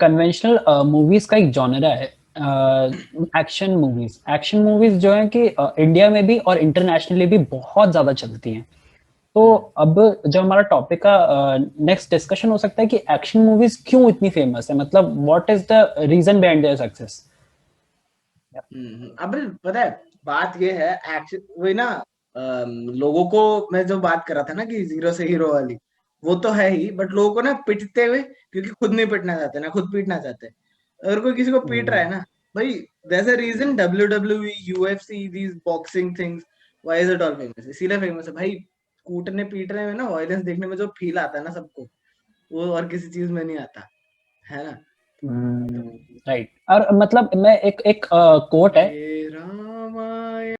Conventional movies का एक genre है एक्शन मूवीज। एक्शन मूवीज जो है कि इंडिया में भी और इंटरनेशनली भी बहुत ज्यादा चलती हैं। तो अब जो हमारा टॉपिक का नेक्स्ट डिस्कशन हो सकता है कि एक्शन मूवीज क्यों इतनी फेमस है, मतलब what is the reason behind their success. अब पता है बात ये है, एक्शन वही ना, लोगों को मैं जो बात कर रहा था ना कि जीरो से हीरो वाली, वो तो है ही, बट लोगों को ना पिटते हुए, क्योंकि खुद नहीं पिटना चाहते ना, खुद पीटना चाहते। अगर कोई किसी को पीट रहा है ना भाई, there is a reason WWE, UFC, these boxing things, why is it all famous? इसीलिए फेमस है भाई। कूटने पीटने में ना, वायलेंस देखने में जो फील आता है ना सबको, वो और किसी चीज में नहीं आता है ना। राइट। और मतलब मैं एक एक कोट है ये रामायण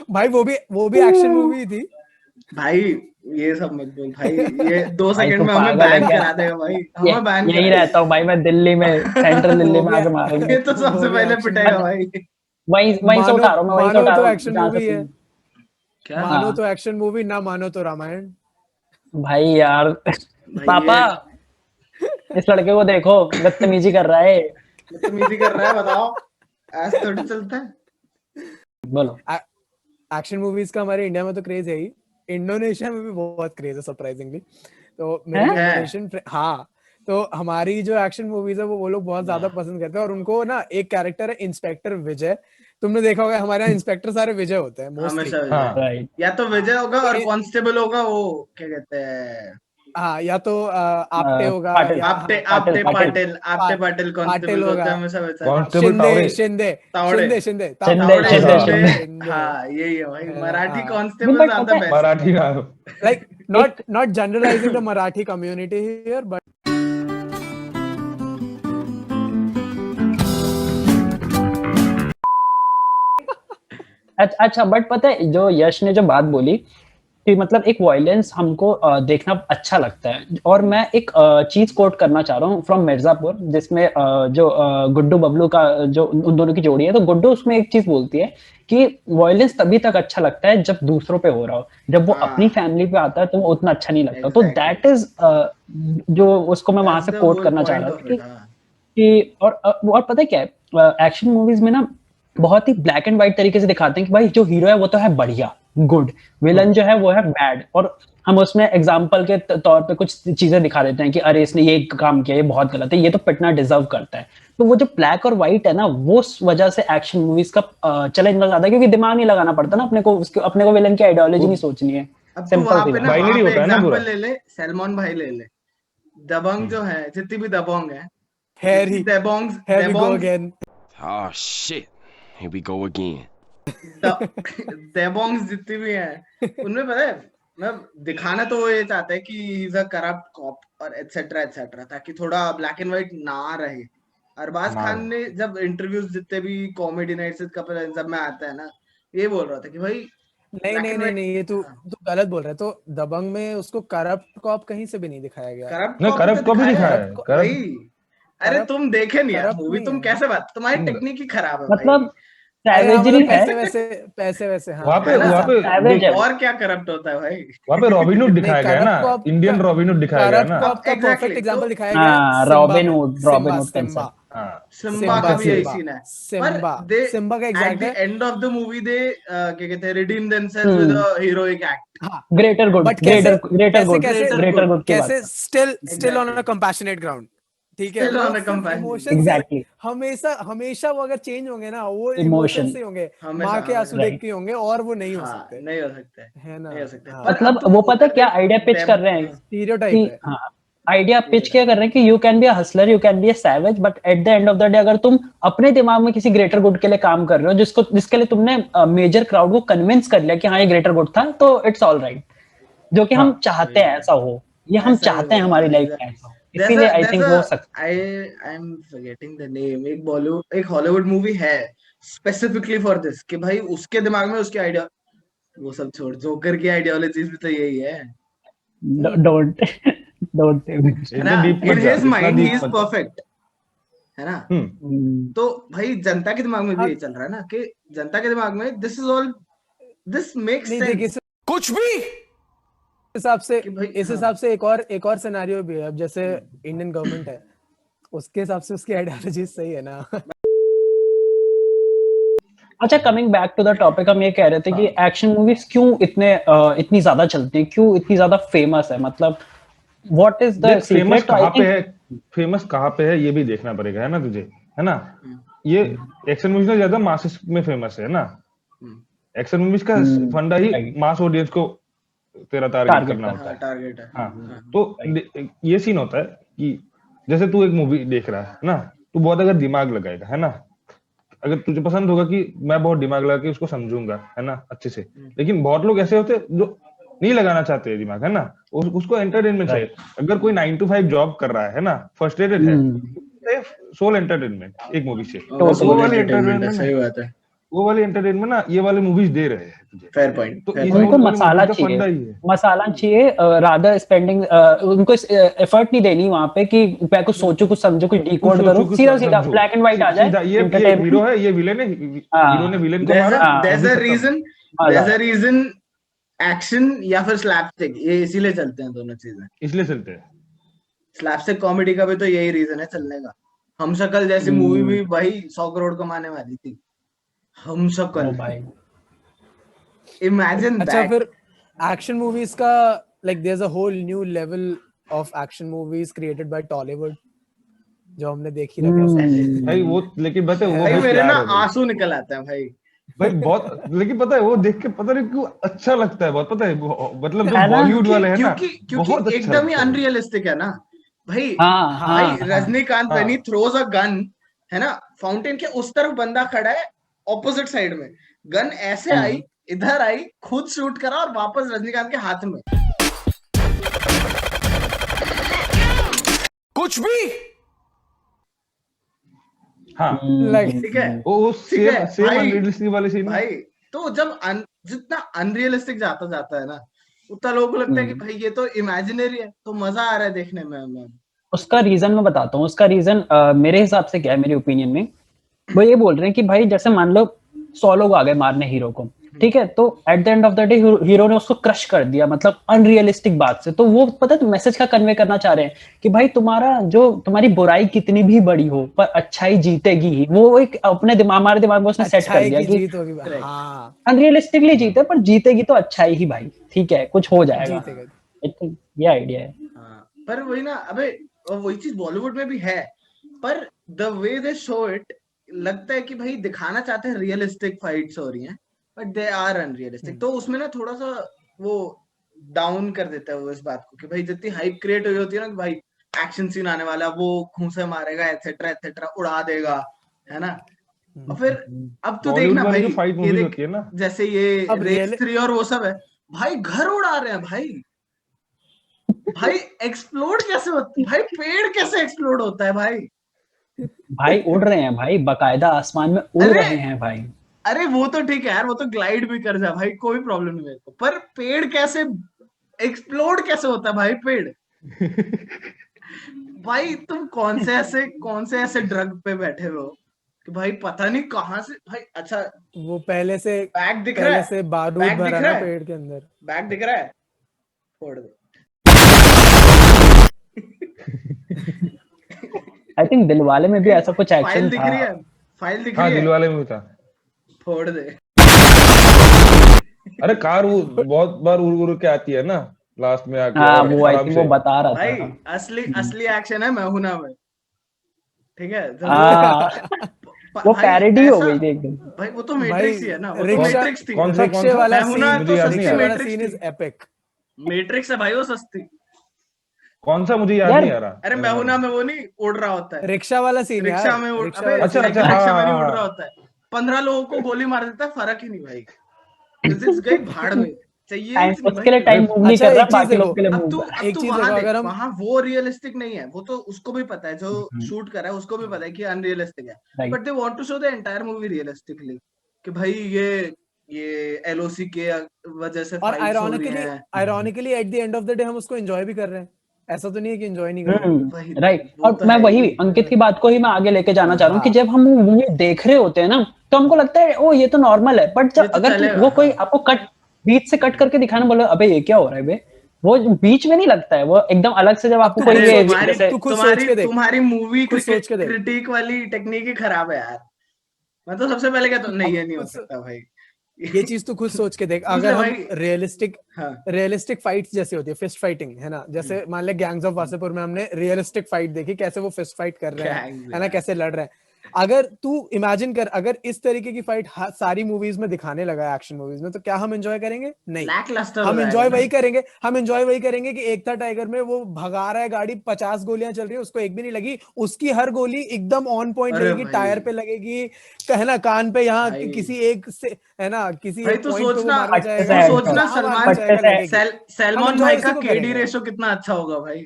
भाई, वो भी एक्शन मूवी थी भाई। ये सब मत बोल भाई, ये 2 भाई। सेकंड तो में हमें पागल है बैन क्या? करा देगा भाई, ये हमें बैन यही करा रहता हूँ भाई मैं दिल्ली में, सेंट्रल दिल्ली वो में भी आके मारेंगे। ये तो वो सबसे भी पहले एक्शन पिटेगा मूवी। भाई। वहीं वहीं से मानो उठा रहा हूँ, मैं वहीं से मानो उठा तो रहा हूँ एक्शन जहाँ से मूवी है, क्या मानो हाँ तो एक्शन मूवी, ना मानो तो रामायण। भाई यार। भाई? पापा, ये इस लड़के को देखो, बदतमीजी कर रहा है। बदतमीजी कर रहा है, बताओ, ऐसे थोड़ी चलता है। बोलो। एक्शन मूवीज का हमारे इंडिया में तो क्रेज है ही, इंडोनेशिया में भी बहुत क्रेज है सरप्राइजिंगली। तो मेरे जो हैं? इंडोनेशियन हाँ, तो हमारी जो एक्शन मूवीज है वो लोग बहुत ज्यादा पसंद करते हैं। और उनको ना एक कैरेक्टर है इंस्पेक्टर विजय, तुमने देखा होगा, हमारे यहाँ इंस्पेक्टर सारे विजय होते हैं मोस्टली। हमेशा विजय, हाँ राइट। या तो विजय होगा तो और कांस्टेबल होगा, वो क्या कहते हैं, हाँ, या तो आपटे होगा, पाटिल या आपटे हाँ, आपटे पाटिल पाटिल, आपटे पाटिल पाटिल कांस्टेबल होते होगा, हैं हमेशा वैसा। कांस्टेबल शिंदे तावड़े। शिंदे तावड़े, शिंदे शिंदे शिंदे तावड़े शिंदे हाँ शिंदे। शिंदे। शिंदे हाँ यही है भाई, है ना, मराठी हाँ। नहीं कांस्टेबल बट आर पता द है बेस्ट। मराठी नाम। like एक not generalizing the Marathi community here, but अच्छा बट पता है जो यश ने जो बात बोली कि मतलब एक वायलेंस हमको देखना अच्छा लगता है, और मैं एक चीज कोट करना चाह रहा हूँ फ्रॉम मिर्जापुर, जिसमें जो गुड्डू बबलू का जो उन दोनों की जोड़ी है, तो गुड्डू उसमें एक चीज बोलती है कि वायलेंस तभी तक अच्छा लगता है जब दूसरों पे हो रहा हो, जब वो अपनी हाँ फैमिली पे आता है तो वो उतना अच्छा नहीं लगता। तो एग्जैक्टली, दैट इज जो उसको मैं वहां दैट्स से द कोट होल करना चाह पॉइंट रहा ऑफ था इट। हाँ कि और पता है क्या है, एक्शन मूवीज में ना बहुत ही ब्लैक एंड व्हाइट तरीके से दिखाते हैं कि भाई जो हीरो है वो तो है बढ़िया गुड, विलन जो है वो है बैड, और हम उसमें एग्जाम्पल के तौर पे कुछ चीजें दिखा देते हैं कि अरे इसने ये काम किया, ये बहुत गलत है, ये तो पिटना डिजर्व करता है। तो वो जो ब्लैक और व्हाइट है ना, वो उस वजह से एक्शन मूवीज का चैलेंज ज्यादा है, क्योंकि दिमाग नहीं लगाना पड़ता ना अपने को, अपने को विलन की आइडियोलॉजी वो नहीं सोचनी है। अब तू सिंपल वहां सी पे बात। ना, वहां बाइनरी पे होता है ना पूरा। एग्जांपल ले ले, सलमान भाई ले ले, दबंग जो है, जितनी भी दबंग है, here जितनी he दबोंग्स here we go दबोंग्स again. Oh shit. Here we go again. दबोंग्स जितनी भी है, उनमें पता है, मतलब दिखाना तो वो ये चाहता है कि इज अ करप्ट कॉप और एटसेट्रा एटसेट्रा, ताकि थोड़ा ब्लैक एंड व्हाइट ना रहे। अरबाज ना खान ने जब इंटरव्यूज जितने भी कॉमेडी नाइट्स कपल सब में आता है ना, ये बोल रहा था कि भाई नहीं ब्लैक नहीं एंड नहीं व्हाइट, नहीं, ये तू गलत बोल रहा है। तो दबंग में उसको करप्ट कॉप कहीं से भी नहीं दिखाया गया। करप्ट नहीं, कॉपी तो करप्ट को भी दिखाया है दिखाया करप्ट है, भाई। करप्ट। अरे करप्ट तुम देखे नहीं यार करप्ट मूवी, नहीं तुम है। कैसे बात, तुम्हारी टेक्निक ही खराब है भाई, मतलब अरे हाँ, सैवेजरी मतलब है। पैसे वैसे, हाँ वहां हाँ, पे है ना। वो वहां सब पे है। सैवेज है देख, वो। और क्या करप्ट होता है भाई? वहां पे रॉबिनहुड नहीं, दिखाया गया है ना, इंडियन रॉबिनहुड दिखाया गया है करप्ट ना। कॉप अब का परफेक्ट एग्जैक्टली तो एग्जांपल दिखाया गया है हाँ, सिम्बा में। Robin Simmba hood Simmba concept. हाँ, सिम्बा का सिम्बा भी यही सिम्बा सीन है। पर सिम्बा दे सिम्बा का एट एग्जैक्ट द है। End of the movie they क्या कहते हैं, redeem themselves with hmm. A heroic act. हाँ, ग्रेटर गुड, बट कैसे ग्रेटर कैसे गुड, कैसे ग्रेटर ग्रेटर गुड, गुड की बात कैसे कर। Still on exactly, a compassionate ground. ठीक है, स्टिल वो ऑन अ सिर्फ कंपैशन, इमोशंस से एग्जैक्टली। हमेशा हमेशा वो अगर चेंज होंगे ना, वो इमोशंस इमोशन। से होंगे। हमेशा माँ के आंसू हमेशा। देख राइट। के होंगे, और वो नहीं हो हाँ सकते, नहीं हो सकते, है ना। नहीं हो सकते। हाँ, पर अब मतलब तू वो पता उधर क्या देख, आइडिया पिच कर डेब, रहे हैं स्टीरियोटाइप कि है। हाँ, आइडिया पिच क्या stereotype। कर रहे हैं कि you can be a Hustler, you can be a savage, but at the end of the day अगर तुम अपने दिमाग में किसी ग्रेटर गुड के लिए काम कर रहे हो, जिसके लिए तुमने मेजर क्राउड को कन्विंस कर लिया कि हाँ ये ग्रेटर गुड था, तो इट्स ऑल राइट। जो कि हम हाँ, चाहते वही हैं ऐसा हो, ये हम ऐसा ही चाहते हैं हो, हमारी हाँ लाइफ में एग्जैक्टली। ऐसा हो, इसीलिए आई there's थिंक a वो success. I I'm forgetting the name, एक बॉलीवुड एक हॉलीवुड मूवी है स्पेसिफिकली फॉर दिस, कि भाई उसके दिमाग में उसकी आइडिया, वो सब छोड़, जोकर की आइडियोलॉजीज भी तो यही है डोंट डोंट है ना। इतने डीप इन मत जा, हिज इतना माइंड ही डीप इज मत जा। परफेक्ट, है ना। हम्म। तो भाई जनता के दिमाग में भी हाँ, यही चल रहा है ना, कि जनता के दिमाग में this is all, this makes नहीं देखिए, सेंस, इस कुछ भी। हिसाब से कि भाई इस हाँ हिसाब से एक और सिनेरियो भी है। अब जैसे इंडियन गवर्नमेंट है, उसके हिसाब से उसकी आइडियोलॉजी सही है ना। अच्छा, coming back to the topic, हम ये कह रहे थे कि एक्शन मूवीज क्यों इतनी ज्यादा चलती है, क्यों इतनी ज्यादा फेमस है, मतलब व्हाट इज द देख फेमस सीक्रेट? कहाँ पे है, फेमस कहाँ पे है ये भी देखना पड़ेगा, है ना तुझे, है ना। ये एक्शन मूवीज ना ज्यादा मासेस में फेमस है ना। एक्शन मूवीज का फंडा ही मास ऑडियंस को तेरा टारगेट करना होता है। टारगेट है। हाँ, तो ये सीन होता है कि जैसे तू एक मूवी देख रहा है ना, तू बहुत अगर दिमाग लगाएगा, है ना, अगर तुझे पसंद होगा कि मैं बहुत दिमाग लगा के उसको समझूंगा, है ना, अच्छे से। लेकिन बहुत लोग ऐसे होते हैं जो नहीं लगाना चाहते दिमाग, है ना, उसको एंटरटेनमेंट चाहिए। अगर कोई 9 to 5 जॉब कर रहा है ना, फ्रस्ट्रेटेड है, सोल एंटरटेनमेंट एक मूवी से, वो वाली एंटरटेनमेंट, सही बात है, वो वाली एंटरटेनमेंट ना ये वाले मूवीज दे रहे हैं तुझे। Fair point. तो उनको मसाला चाहिए, मसाला चाहिए, रादर स्पेंडिंग, उनको एफर्ट नहीं देनी वहां पे कि मैं कुछ सोचूं, कुछ समझूं, कुछ डिकोड करूं, सीधा सीधा ब्लैक एंड व्हाइट आ जाए। ये हीरो है, ये विलेन है, हीरो ने विलेन को मारा, there's a reason एक्शन या फिर स्लैपस्टिक, ये इसीलिए चलते हैं दोनों चीजें, इसलिए चलते हैं। स्लैपस्टिक कॉमेडी का भी तो यही रीजन है चलने का। हम शक्ल जैसी मूवी भी भाई 100 करोड़ कमाने वाली थी, हम शक्ल भाई, इमेजिन दैट। अच्छा, फिर एक्शन मूवीज का like there is a whole new level of action movies created by Tollywood जो हमने देखी रखा है भाई। वो लेकिन बता वो भाई मेरे ना आंसू निकल आते हैं भाई बहुत। लेकिन पता है वो देख के पता नहीं क्यों अच्छा लगता है बहुत, पता है मतलब जो बॉलीवुड वाले हैं ना, क्योंकि एकदम ही अनरियलिस्टिक है ना भाई। भाई Rajinikanth when he throws a gun, है ना, फाउंटेन के उस तरफ बंदा खड़ा है, ऑपोजिट साइड में गन ऐसे आई, इधर आई, खुद शूट करा और वापस रजनीकांत के हाथ में कुछ भी। हाँ ठीक है, वो सेम अनरियलिस्टिक वाले सीन भाई। तो जब जितना अनरियलिस्टिक जाता है ना, उतना लोगों को लगता है कि भाई ये तो इमेजिनरी है, तो मजा आ रहा है देखने में। उसका रीजन मैं बताता हूँ। उसका रीजन मेरे हिसाब से क्या है, मेरे ओपिनियन में वो ये बोल रहे हैं कि भाई जैसे मान लो 100 लोग आ गए मारने हीरो को, ठीक है, तो at the end of the day hero ने उसको क्रश कर दिया, मतलब अनरियलिस्टिक बात से। तो वो पता है मैसेज का कन्वे करना चाह रहे हैं कि भाई तुम्हारी बुराई कितनी भी बड़ी हो पर अच्छाई जीतेगी ही। वो एक अपने हमारे दिमाग में उसने सेट कर दिया कि अनरियलिस्टिकली जीते पर जीतेगी तो अच्छाई ही भाई, ठीक है, कुछ हो जाएगा। ये आइडिया है। पर वही ना, अबे वही चीज बॉलीवुड में भी है, पर the way they show it लगता है कि भाई दिखाना चाहते हैं रियलिस्टिक फाइट्स हो रही हैं, बट दे आर अनरियलिस्टिक। तो उसमें ना थोड़ा सा वो डाउन कर देता है वो इस बात को कि भाई जितनी हाइप क्रिएट हुई होती है ना कि भाई एक्शन सीन आने वाला, वो घूंसे मारेगा, एटसेट्रा एटसेट्रा, उड़ा देगा, है ना। और फिर अब तो देखना भाई, ये देख ना, जैसे ये रेस 3 और वो सब है भाई, घर उड़ा रहे हैं भाई। भाई एक्सप्लोड कैसे होता है भाई, पेड़ कैसे एक्सप्लोड होता है भाई उड़ रहे हैं भाई, बकायदा आसमान में उड़ रहे हैं भाई। अरे वो तो ठीक है यार, वो तो ग्लाइड भी कर जाए भाई, कोई प्रॉब्लम नहीं मेरे को, पर पेड़ कैसे एक्सप्लोड कैसे होता है भाई पेड़ भाई तुम कौन से ऐसे ड्रग पे बैठे हो कि भाई पता नहीं कहां से भाई। अच्छा वो पहले से बैग दिख रहा है, से बारूद भरा है पेड़ के अंदर, बैग दिख रहा है, फोड़ दो। आई थिंक दिलवाले में भी ऐसा कुछ एक्शन था। फाइल दिख रही है, दिलवाले में भी था, फोड़ दे। अरे कार वो बहुत बार उड़ के आती है ना लास्ट में आके। वो आई थिंक वो बता रहा भाई था असली एक्शन है मैहूना में, ठीक है। वो पैरोडी हो गई थी एकदम भाई, वो तो मैट्रिक्स ही है ना, वो तो मैट्रिक्स थी। कौन सा वाला सीन इज एपिक, मैट्रिक्स है भाई, वो सस्ती। कौन सा मुझे याद नहीं आ रहा। अरे मैहूना में वो नहीं उड़ रहा होता है, रिक्शा वाला सीन, रिक्शा में उड़ रहा होता है, 15 लोगों को गोली मार देता है, फर्क ही नहीं भाई, फिजिक्स गई भाड़ में, चाहिए उसके लिए टाइम मूव नहीं कर रहा, बाकी लोग के लिए मूव। एक चीज अगर वहां वो रियलिस्टिक नहीं है, वो तो उसको भी पता है, जो शूट कर रहा है उसको भी पता है कि अनरियलिस्टिक है, but they want to show the entire movie realistically कि भाई ये एलओसी के वजह से फाइट्स हो रही हैं। Ironically at the end of the day हम उसको एंजॉय भी कर रहे हैं, ऐसा तो नहीं है कि एंजॉय नहीं कर रहे। राइट, और मैं वही अंकित की बात को ही मैं आगे लेके जाना चाह रहा हूँ कि जब हम मूवी देख रहे होते हैं ना, तो हमको लगता है ओ ये तो नॉर्मल है, बट जब अगर वो कोई आपको बीच से कट करके दिखाना बोले, अबे ये क्या हो रहा है बे, वो बीच में नहीं लगता है, वो एकदम अलग से जब आपको कोई अरे भी तुम्हारी जैसे तू खुद सोच के देख, तुम्हारी मूवी खुद सोच के देख। क्रिटिक वाली टेक्निक ही खराब है यार। मैं तो सबसे पहले कहता हूँ नहीं, ये नहीं हो खुद सकता भाई। ये चीज तू खुद सोच के देख, पूछ अगर ले हम भाई। रियलिस्टिक हाँ फाइट्स जैसे होती है, फिस्ट फाइटिंग है ना, जैसे मान ले गैंग्स ऑफ वासेपुर में हमने रियलिस्टिक फाइट देखी, कैसे वो फिस्ट फाइट कर रहे हैं, Gangs है ना, यार। कैसे लड़ रहे हैं। अगर तू इमेजिन कर, अगर इस तरीके की फाइट सारी मूवीज में दिखाने लगा, एक्शन मूवीज में, तो क्या हम एंजॉय करेंगे? नहीं। Lackluster हो हम जाएगा एंजॉय ना। वही करेंगे कि एक था टाइगर में वो भगा रहा है गाड़ी, 50 गोलियां चल रही है, उसको एक भी नहीं लगी, उसकी हर गोली एकदम ऑन पॉइंट अरे लगेगी, भाई टायर पे लगेगी, है ना, कान पे, यहाँ भाई किसी एक से, है ना, किसी भाई एक तू पॉइंट पे वो सोचना, मारना पट्टे से चाहेगा, हेडशॉट, जहां मारना सलमान पट्टे चाहेगा से लगेगी। हम सलमान एंजॉय भाई उसी का को केडी करेंगे। रेशो कितना अच्छा होगा भाई।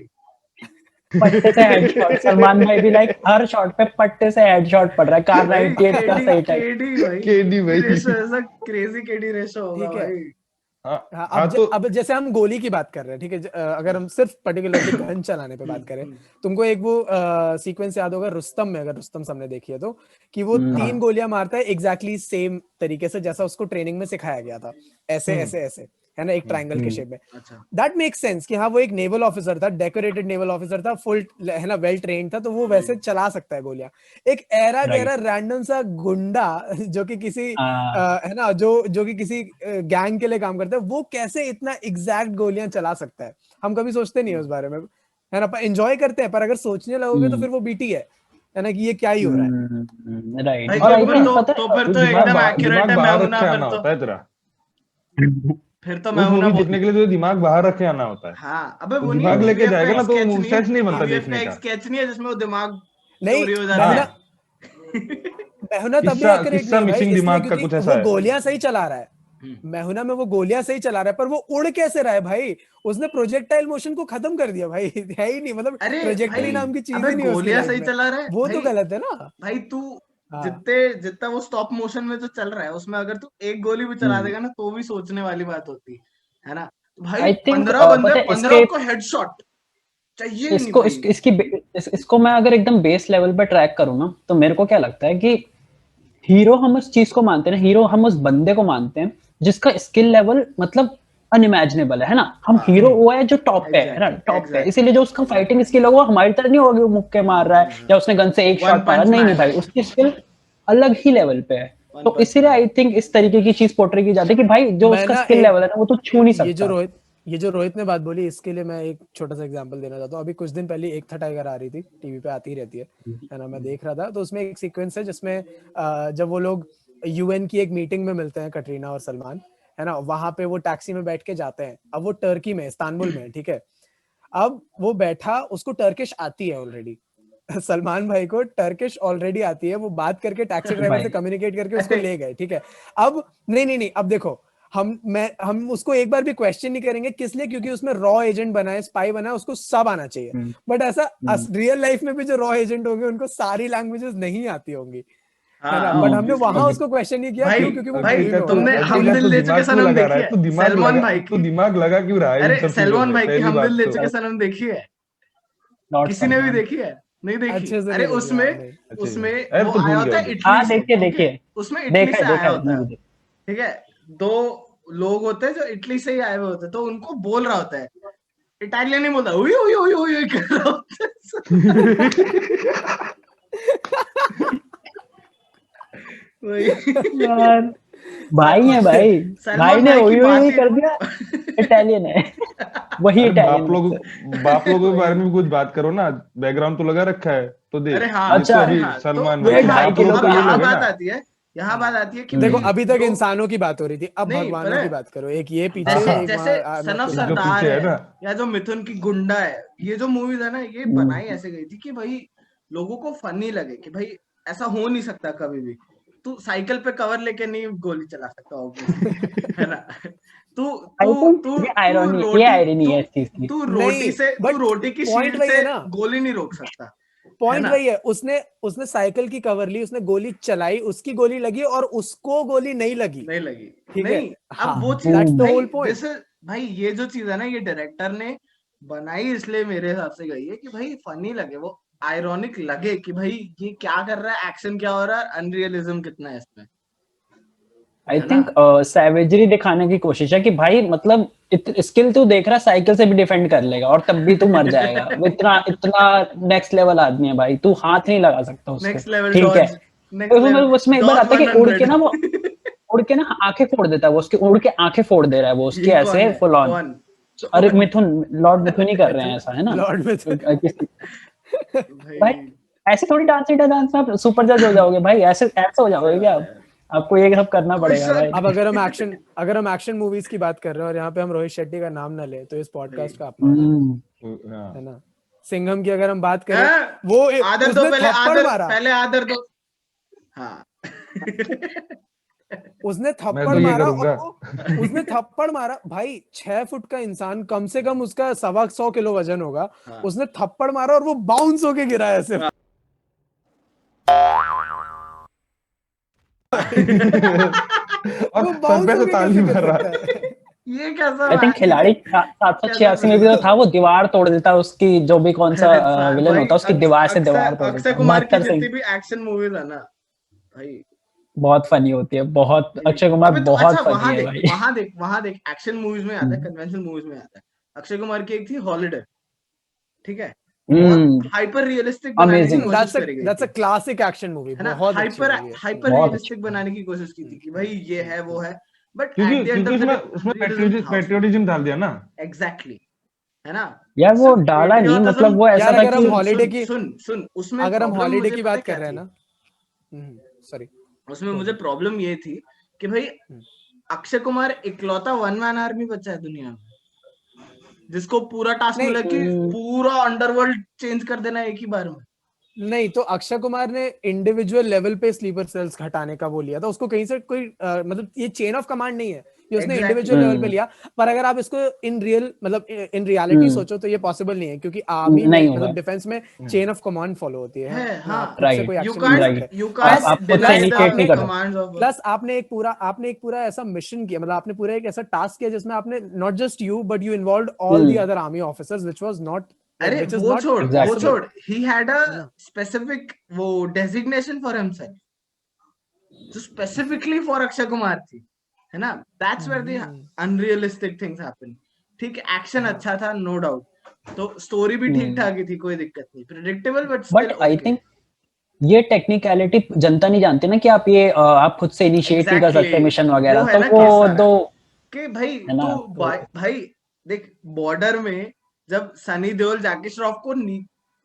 पट्टे से हेडशॉट, सलमान भाई भी लाइक हर शॉट पे पट्टे से हेडशॉट पड़ रहा है, कार भाई 98 का सही टाइम। केडी भाई, केडी भाई। रेशो ऐसा क्रेजी केडी रेशो होगा ठीक है। भाई। हाँ हाँ, हाँ तो अब जैसे हम गोली की बात कर रहे हैं, ठीक है, अगर हम सिर्फ पर्टिकुलरली गन चलाने पे बात करें, तुमको एक वो सीक्वेंस याद होगा रुस्तम में, अगर रुस्तम सबने देखी है तो, कि वो 3 गोलियां मारता है एग्जैक्टली सेम तरीके से जैसा उसको ट्रेनिंग में सिखाया गया था, ऐसे ऐसे ऐसे, है ना, एक ट्रायंगल के शेप में। अच्छा दैट मेक्स सेंस कि हाँ, वो एक नेवल ऑफिसर था, डेकोरेटेड नेवल ऑफिसर था, फुल, है ना, वेल ट्रेन्ड था, तो वो वैसे चला सकता है गोलियां। एक एरा गहरा रैंडम सा गुंडा जो कि किसी है ना, जो कि किसी गैंग के लिए काम करता है, वो कैसे इतना एग्जैक्ट गोलियां चला सकता है? हम कभी सोचते नहीं है उस बारे में, है ना, एंजॉय करते हैं, पर अगर सोचने लगोगे तो फिर वो बीटी है ना, कि ये क्या ही हो रहा है। राइट। भाई और आई थिंक पता तो है फिर तो तो एकदम एक्यूरेट दिमाग है, मैं बाहर हूं ना, रखे आना होता है तेरा। फिर तो मैं उस हूं ना मूवी देखने के लिए तुझे दिमाग बाहर रखे आना होता है। हाँ अबे तो वो नहीं है, दिमाग लेके टीवीएफ का जाएगा एक ना तो स्केच नहीं है, सेंस नहीं बनता टीवीएफ देखने का एक का। स्केच नहीं है जिसमें वो दिमाग नहीं, चोरी हो जाता है। मैहुना तब भी किस्सा एक्यूरेट किस्सा नहीं है भाई, मिसिंग इसलिए दिमाग का क्योंकि कुछ ऐसा वो है। गोलियां सही चला रहा है। मैहुना में वो गोलियां सही चला रहा है, पर वो उड़ कैसे रहा है भाई? उसने प्रोजेक्टाइल मोशन को खत्म कर दिया भाई। है ही नहीं, मतलब अरे ट्रेजेक्टरी भाई, नाम की चीज अबे ही नहीं है उसकी गोलियां लाइफ सही में। चला रहा है वो तो भाई। गलत है ना। भाई तू हाँ, जितना वो स्टॉप मोशन में जो चल रहा है, उसमें अगर तू एक गोली भी चला देगा ना, तो भी सोचने वाली बात होती है ना। भाई आई थिंक 15 बंदे, पता है 15 इसके को हेडशॉट चाहिए ही नहीं इसको भाई। इसको मैं अगर एकदम बेस लेवल पे ट्रैक करूँ ना, तो मेरे को क्या लगता है कि हीरो हम उस चीज को मानते हैं, हीरो हम उस बंदे को मानते हैं जिसका स्किल लेवल मतलब अनइमेजिनेबल है ना। हम हीरो वो है जो टॉप पे है ना, टॉप पे, इसीलिए जो उसका फाइटिंग स्किल होगा वो हमारी तरह नहीं होगी, वो मुक्के मार रहा है या उसने गन से एक वन शॉट मारा, पंच नहीं नहीं मैन, भाई, उसकी स्किल अलग ही लेवल पे है। वन तो पंच इसीलिए मैन। आई थिंक इस तरीके की चीज पोर्ट्रे की जाती है कि भाई जो मैं उसका ना स्किल एक, लेवल है ना वो तो छू नहीं ये सकता। जो रोहित ने बात बोली, इसके लिए मैं एक छोटा सा एग्जांपल देना चाहता हूँ। अभी कुछ दिन पहले एक था टाइगर आ रही थी, टीवी पे आती ही रहती है ना, मैं देख रहा था, तो उसमें एक सीक्वेंस है जिसमें जब वो लोग यूएन की एक मीटिंग में मिलते हैं, कटरीना और सलमान, है ना, वहां पे वो टैक्सी में बैठ के जाते हैं। अब वो टर्की में, इस्तांबुल में, ठीक है। अब वो बैठा, उसको टर्किश आती है ऑलरेडी। सलमान भाई को टर्किश ऑलरेडी आती है, वो बात करके टैक्सी ड्राइवर से भाई कम्युनिकेट करके उसको ले गए, ठीक है। अब नहीं, अब देखो, हम उसको एक बार भी क्वेश्चन नहीं करेंगे, किस लिए? क्योंकि उसमें रॉ एजेंट बना है, स्पाई बना है, उसको सब आना चाहिए। बट ऐसा रियल लाइफ में भी जो रॉ एजेंट होंगे उनको सारी लैंग्वेजेस नहीं आती होंगी, है ना। बट हमने वहां अब उसको क्वेश्चन नहीं किया, भाई क्यों? क्योंकि वो भाई मूवी में हो रहा तुमने है। हम दिल तू ले चुके दिमाग क्यों सनम लगा रहा देखी है? है? तू दिमाग सलमान लगा, भाई तू की, दिमाग लगा क्यों रहा है इन अरे सब चीजों सलमान में? भाई की पहली हम बात दिल ले तो चुके सनम देखी है? लॉर्ड किसी ने भी सलमान। देखी है? नहीं देखी? अच्छे से अरे नहीं देखी, उसमें हाँ, नहीं। अच्छा उसमें अरे वो तो आया भूल होता गया है मुझे। इटली हाँ से, देखिए ठीक है? देखिए, उसमें इटली से देखा आया है होता है, मूवी। ठीक है। 2 लोग होते हैं जो इटली से ही आए हुए होते हैं, तो उनको बोल रहा होता है, इटालियन नहीं बोलता, उई उई उई उई उई कर रहा होता है। वही यार भाई है भाई, भाई सलमान ने भाई की वही बात वही ही कर दिया, इटालियन है। वही अरे इटालियन है। बाप लोगों के बारे में भी कुछ बात करो ना। बैकग्राउंड तो लगा रखा है तो देख। अरे हाँ, ये तो अच्छा, अरे अभी हाँ, तो सलमान भाई वही वेट तो बात, 2.5 बाप तो किलो लोग अब तो ये यहाँ लोग है बात ना। आती है, यहाँ बात आती है कि देखो, भाई अभी तक जो, इंसानों की बात हो रही थी, अब नहीं भगवानों पता की है, बात करो। एक ये पीछे, जैसे एक जैसे वहाँ सन ऑफ आपके जो सरदार पीछे है है ना। या जो मिथुन की गुंडा है, ये जो मूवीज है ना, ये बनाई ऐसे गई थी कि भाई लोगों को फनी लगे कि भाई ऐसा हो नहीं सकता कभी भी। तू साइकिल पे कवर लेके नहीं गोली चला सकता ऑब्वियसली, है ना। तू आई तू थिंक तू ये तू आयरनी, ये रोटी आयरनी तू है इस चीज की। नहीं, तू बट रोटी की पॉइंट शील्ड वही से है ना, गोली नहीं रोक सकता, है पॉइंट ना। वही है। उसने साइकिल की कवर ली, उसने गोली चलाई, उसकी गोली लगी और उसको गोली नहीं लगी, नहीं लगी, ठीक है। नहीं। अब हाँ, वो चीज दैट्स द भाई, होल पॉइंट। भाई ये जो चीज है ना, ये डायरेक्टर ने बनाई इसलिए मेरे हिसाब से गई है कि भाई फनी लगे, वो आयरॉनिक लगे कि भाई ये क्या कर रहा है, एक्शन क्या हो रहा है, अनरियलिज्म कितना है इसमें, आई है ना। थिंक सैवेजरी दिखाने की कोशिश है कि भाई मतलब स्किल तू देख रहा साइकिल से भी डिफेंड कर लेगा और तब भी तू मर जाएगा। वो इतना इतना नेक्स्ट लेवल आदमी है भाई, तू हाथ नहीं लगा सकता नेक्स्ट उसको, लेवल ठीक है। डॉज, नेक्स्ट तो लेवल उसमें एक बार डॉज आता है कि उड़ के ना 100। वो उड़ के ना आंखें फोड़ देता है वो, उसके उड़ के आंखें फोड़ दे रहा है वो उसके ये कौन ऐसे है? Full on. कौन? अरे मिथुन, लॉर्ड मिथुन ही कर रहे हैं ऐसा, है ना? लॉर्ड मिथुन। भाई भाई ऐसे थोड़ी डांस में आप सुपर जज हो जाओगे भाई, ऐसे ऐसे हो जाओगे क्या आप? आपको ये सब करना पड़ेगा भाई। अब अगर हम एक्शन मूवीज की बात कर रहे हैं और यहाँ पे हम रोहित शेट्टी का नाम ना ले तो इस पॉडकास्ट का अपमान हम्म, है ना। सिंघम की अगर हम बात करें, हाँ, वो आदर दो उसने पहले, थप्पड़ मारा, पहले आदर दो। हाँ उसने मैं थप्पड़ तो ये मारा और करूंगा। उसने थप्पड़ मारा भाई, 6 फुट का इंसान, कम से कम उसका 125 किलो वजन होगा। हाँ। उसने थप्पड़ मारा और वो बाउंस होके गिरा है ऐसे। और वो सब बाउंस पे से होके ताली कैसे मार गिर रहा सकता है? ये कैसा आई थिंक बात खिलाड़ी है? 786 में भी तो था, वो दीवार तोड़ देता है उसकी, जो भी कौन सा विलन भाई होता है उसकी दीवार से दीवार तोड़ अक्षय देता है। कुमार की 72 जितनी से भी एक्शन मूवीज है ना भाई, बहुत फनी होती है, बहुत। अक्षय कुमार अबे तो बहुत अच्छा फनी है भाई। वहां देख एक्शन मूवीज में आता है, कन्वेंशनल मूवीज में आता है। अक्षय कुमार की एक थी हॉलिडे, ठीक है, बहुत हाइपर रियलिस्टिक बनाने की अमेजिंग। कोशिश करी गई दैट्स अ थी, क्लासिक एक्शन मूवी, है ना, बहुत अच्छी मूवी है। हाइपर बहुत अच्छी। रियलिस्टिक बनाने की कोशिश की थी कि भाई ये है वो है, बट क्योंकि एट द एंड क्योंकि ऑफ द उसमें डे उसमें रियलिज्म था उसमें। पेट्रियोटिज्म डाल दिया ना। एग्जैक्टली, है ना। यार वो सिर्फ डाला नहीं, पेट्रियोटिज्म, मतलब वो ऐसा यार था अगर हम कि हॉलीडे की सुन उसमें अगर हम प्रॉब्लम हॉलीडे मुझे की पता है बात कर क्या रहे हैं थी, ना, सॉरी, उसमें मुझे प्रॉब्लम ये थी कि भाई अक्षय कुमार इकलौता वन मैन आर्मी बचा है दुनिया में जिसको पूरा टास्क नहीं मिला कि पूरा अंडरवर्ल्ड चेंज कर देना एक ही बार में। नहीं, तो अक्षय कुमार ने इंडिविजुअल लेवल पे स्लीपर सेल्स हटाने का वो लिया था, उसको कहीं से कोई मतलब ये चेन ऑफ कमांड नहीं है, ये उसने इंडिविजुअल लेवल पे लिया। पर अगर आप इसको इन रियलिटी सोचो तो ये पॉसिबल नहीं है, क्योंकि आर्मी में नहीं होगा। मतलब डिफेंस में चेन ऑफ कमांड फॉलो होती है। हाँ, आप खुद से कोई यू एक्शन नहीं कांट सकते। यू कांट आप खुद से इनिशिएट नहीं कर सकते। Commands of. प्लस आपने एक पूरा ऐसा मिशन किया, मतलब आपने पूरा एक ऐसा टास्क किया जिसमें आपने not just you but you involved all the other army officers, which was not, अरे व्हिच इज वो नॉट छोड़ possible. He had a specific वो डेजिग्नेशन फॉर हिमसेल्फ जो स्पेसिफिकली फॉर अक्षय कुमार थी, है ना। That's where the unrealistic things happen. ठीक है, एक्शन अच्छा था, नो डाउट, तो स्टोरी भी ठीक ठाक ही थी, कोई दिक्कत नहीं, predictable but still but I think ये टेक्निकलिटी जनता नहीं जानती ना, कि आप ये आप खुद से इनिशिएट नहीं कर सकते मिशन वो वगैरह, है तो ना वो केस दो कि भाई है ना। तू भाई देख, बॉर्डर में जब सनी देओल जैकी श्रॉफ को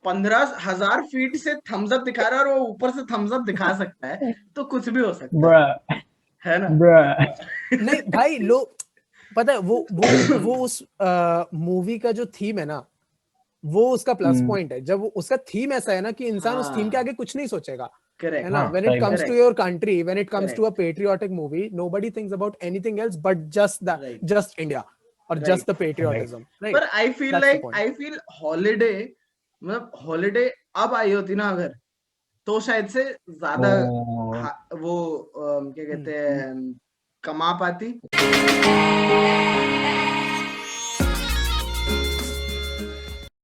15,000 फीट से थम्स अप दिखा रहा है और वो ऊपर से थम्स अप दिखा सकता है, तो कुछ भी हो सकता है ना। नहीं भाई, पता है वो उस मूवी का जो थीम है ना, वो उसका प्लस पॉइंट है। जब उसका थीम ऐसा है ना कि इंसान उस थीम के आगे कुछ नहीं सोचेगा, है ना। when it comes to your country, when it comes to a patriotic movie, nobody thinks about anything else but just India or just the patriotism, right? पर I feel हॉलिडे, मतलब हॉलिडे अब आई होती ना अगर, तो शायद से ज्यादा वो क्या कहते हैं कमा पाती।